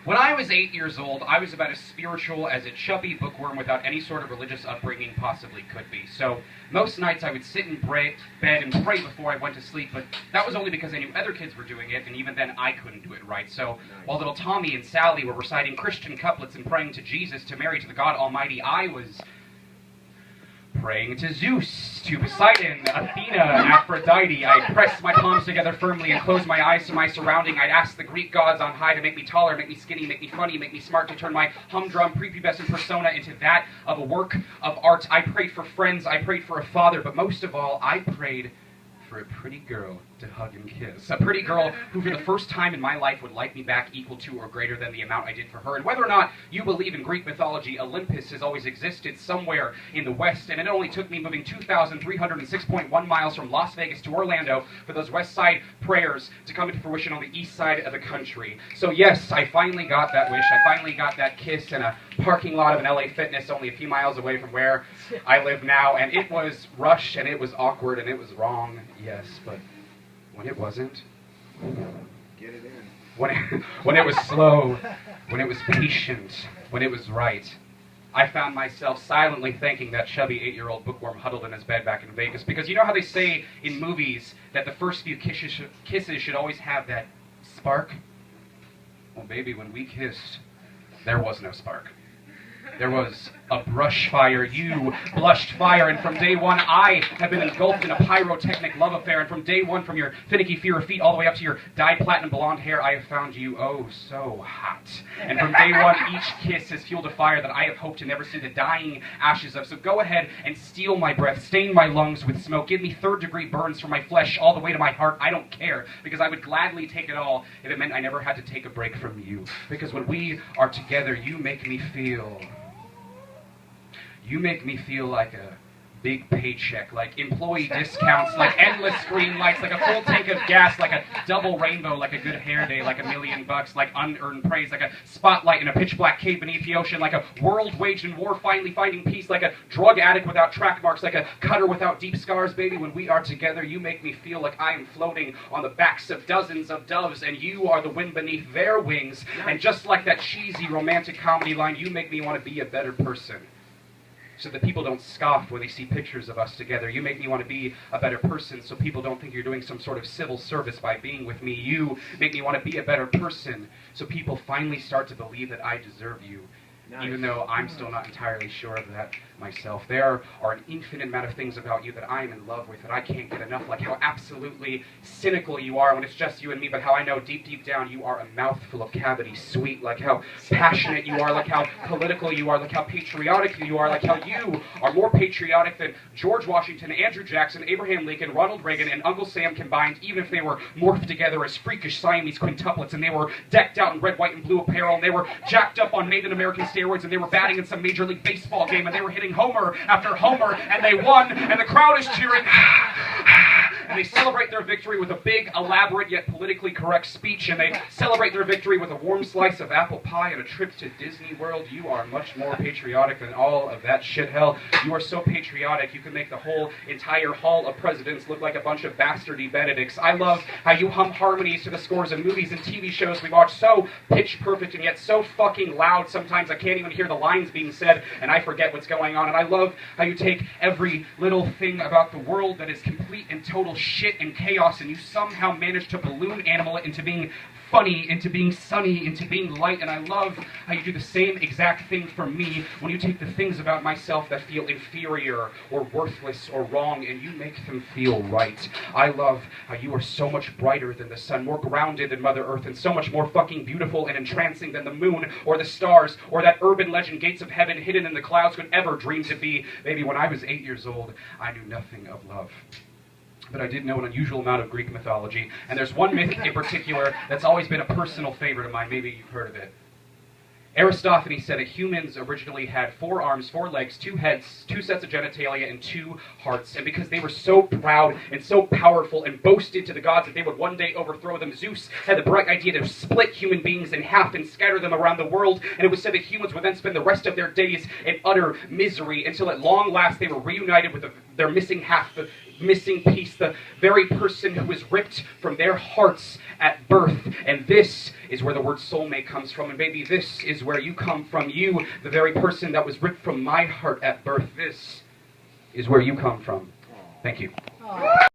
When I was 8 years old, I was about as spiritual as a chubby bookworm without any sort of religious upbringing possibly could be. So most nights I would sit in bed and pray before I went to sleep, but that was only because I knew other kids were doing it, and even then I couldn't do it right. So while little Tommy and Sally were reciting Christian couplets and praying to Jesus, to Mary, to the God Almighty, I was praying to Zeus, to Poseidon, Athena, Aphrodite. I'd press my palms together firmly and close my eyes to my surrounding. I'd ask the Greek gods on high to make me taller, make me skinny, make me funny, make me smart, to turn my humdrum, prepubescent persona into that of a work of art. I prayed for friends, I prayed for a father, but most of all, I prayed for a pretty girl to hug and kiss. A pretty girl who for the first time in my life would like me back equal to or greater than the amount I did for her. And whether or not you believe in Greek mythology, Olympus has always existed somewhere in the West, and it only took me moving 2,306.1 miles from Las Vegas to Orlando for those West Side prayers to come into fruition on the East Side of the country. So yes, I finally got that wish. I finally got that kiss in a parking lot of an LA Fitness only a few miles away from where I live now, and it was rushed, and it was awkward, and it was wrong, yes, but when it wasn't, get it in. When it was slow, when it was patient, when it was right, I found myself silently thanking that chubby 8-year-old bookworm huddled in his bed back in Vegas. Because you know how they say in movies that the first few kisses should always have that spark? Well, baby, when we kissed, there was no spark. There was a brush fire. You blushed fire, and from day one I have been engulfed in a pyrotechnic love affair, and from day one, from your finicky fear of feet all the way up to your dyed platinum blonde hair, I have found you oh so hot. And from day one, each kiss has fueled a fire that I have hoped to never see the dying ashes of. So go ahead and steal my breath, stain my lungs with smoke, give me third-degree burns from my flesh all the way to my heart. I don't care, because I would gladly take it all if it meant I never had to take a break from you. Because when we are together, you make me feel... You make me feel like a big paycheck, like employee discounts, like endless screen lights, like a full tank of gas, like a double rainbow, like a good hair day, like $1 million, like unearned praise, like a spotlight in a pitch black cave beneath the ocean, like a world waged in war finally finding peace, like a drug addict without track marks, like a cutter without deep scars. Baby, when we are together, you make me feel like I am floating on the backs of dozens of doves, and you are the wind beneath their wings. And just like that cheesy romantic comedy line, you make me want to be a better person, so that people don't scoff when they see pictures of us together. You make me want to be a better person so people don't think you're doing some sort of civil service by being with me. You make me want to be a better person so people finally start to believe that I deserve you. Nice. Even though I'm still not entirely sure of that myself. There are an infinite amount of things about you that I am in love with, that I can't get enough, like how absolutely cynical you are when it's just you and me, but how I know deep, deep down you are a mouthful of cavity sweet, like how passionate you are, like how political you are, like how patriotic you are, like how you are more patriotic than George Washington, Andrew Jackson, Abraham Lincoln, Ronald Reagan, and Uncle Sam combined, even if they were morphed together as freakish Siamese quintuplets, and they were decked out in red, white, and blue apparel, and they were jacked up on Native American steroids, and they were batting in some Major League Baseball game, and they were hitting homer after homer, and they won, and the crowd is cheering, and they celebrate their victory with a big, elaborate, yet politically correct speech, and they celebrate their victory with a warm slice of apple pie and a trip to Disney World. You are much more patriotic than all of that shit. Hell, you are so patriotic, you can make the whole entire Hall of Presidents look like a bunch of bastardy Benedicts. I love how you hum harmonies to the scores of movies and TV shows we watch, so pitch perfect and yet so fucking loud sometimes I can't even hear the lines being said, and I forget what's going on. And I love how you take every little thing about the world that is complete and total shit and chaos, and you somehow manage to balloon animal it into being funny, into being sunny, into being light. And I love how you do the same exact thing for me when you take the things about myself that feel inferior or worthless or wrong and you make them feel right. I love how you are so much brighter than the sun, more grounded than Mother Earth, and so much more fucking beautiful and entrancing than the moon or the stars or that urban legend gates of heaven hidden in the clouds could ever dream to be. Baby, when I was 8 years old, I knew nothing of love. But I did know an unusual amount of Greek mythology, and there's one myth in particular that's always been a personal favorite of mine. Maybe you've heard of it. Aristophanes said that humans originally had 4 arms, 4 legs, 2 heads, 2 sets of genitalia, and 2 hearts. And because they were so proud and so powerful and boasted to the gods that they would one day overthrow them, Zeus had the bright idea to split human beings in half and scatter them around the world. And it was said that humans would then spend the rest of their days in utter misery until at long last they were reunited with their missing half, the missing piece, the very person who was ripped from their hearts at birth. And this is where the word soulmate comes from. And baby, this is where you come from. You, the very person that was ripped from my heart at birth, this is where you come from. Thank you. Aw.